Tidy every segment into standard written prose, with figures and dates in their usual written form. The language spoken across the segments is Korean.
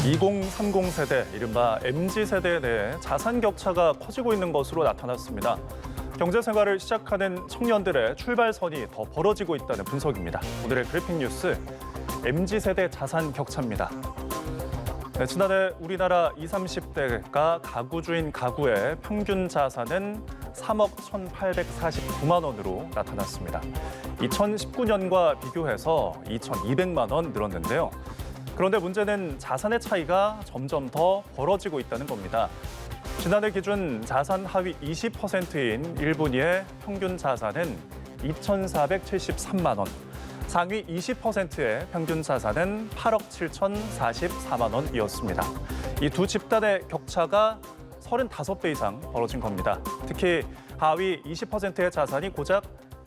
2030 세대, 이른바 MZ세대 내 자산 격차가 커지고 있는 것으로 나타났습니다. 경제 생활을 시작하는 청년들의 출발선이 더 벌어지고 있다는 분석입니다. 오늘의 그래픽 뉴스, MZ세대 자산 격차입니다. 네, 지난해 우리나라 20, 30대가 가구주인 가구의 평균 자산은 3억 1,849만 원으로 나타났습니다. 2019년과 비교해서 2,200만 원 늘었는데요. 그런데 문제는 자산의 차이가 점점 더 벌어지고 있다는 겁니다. 지난해 기준 자산 하위 20%인 1분위의 평균 자산은 2,473만 원, 상위 20%의 평균 자산은 8억 7,044만 원이었습니다. 이 두 집단의 격차가 35배 이상 벌어진 겁니다. 특히 하위 20%의 자산이 고작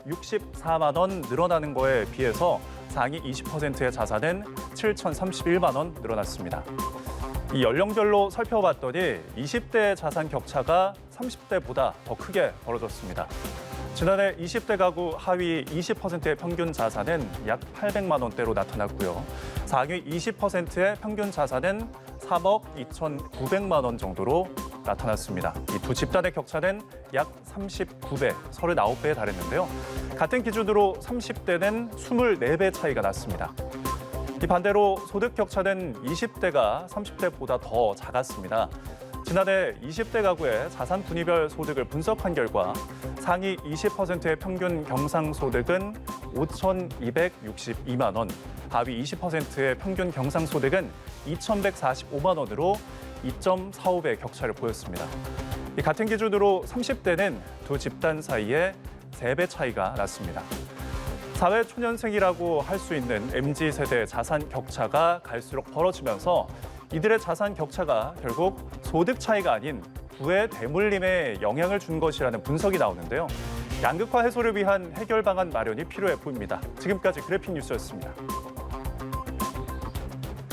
64만 원 늘어나는 거에 비해서 상위 20%의 자산은 7,031만 원 늘어났습니다. 이 연령별로 살펴봤더니 20대 자산 격차가 30대보다 더 크게 벌어졌습니다. 지난해 20대 가구 하위 20%의 평균 자산은 약 800만 원대로 나타났고요. 상위 20%의 평균 자산은 3억 2,900만 원 정도로 나타났습니다. 이 두 집단의 격차는 약 39배, 39배에 달했는데요. 같은 기준으로 30대는 24배 차이가 났습니다. 이 반대로 소득 격차는 20대가 30대보다 더 작았습니다. 지난해 20대 가구의 자산 분위별 소득을 분석한 결과 상위 20%의 평균 경상소득은 5,262만 원, 하위 20%의 평균 경상소득은 2,145만 원으로 2.45배 격차를 보였습니다. 이 같은 기준으로 30대는 두 집단 사이에 3배 차이가 났습니다. 사회초년생이라고 할 수 있는 MZ세대 자산 격차가 갈수록 벌어지면서 이들의 자산 격차가 결국 소득 차이가 아닌 부의 대물림에 영향을 준 것이라는 분석이 나오는데요. 양극화 해소를 위한 해결 방안 마련이 필요해 보입니다. 지금까지 그래픽 뉴스였습니다.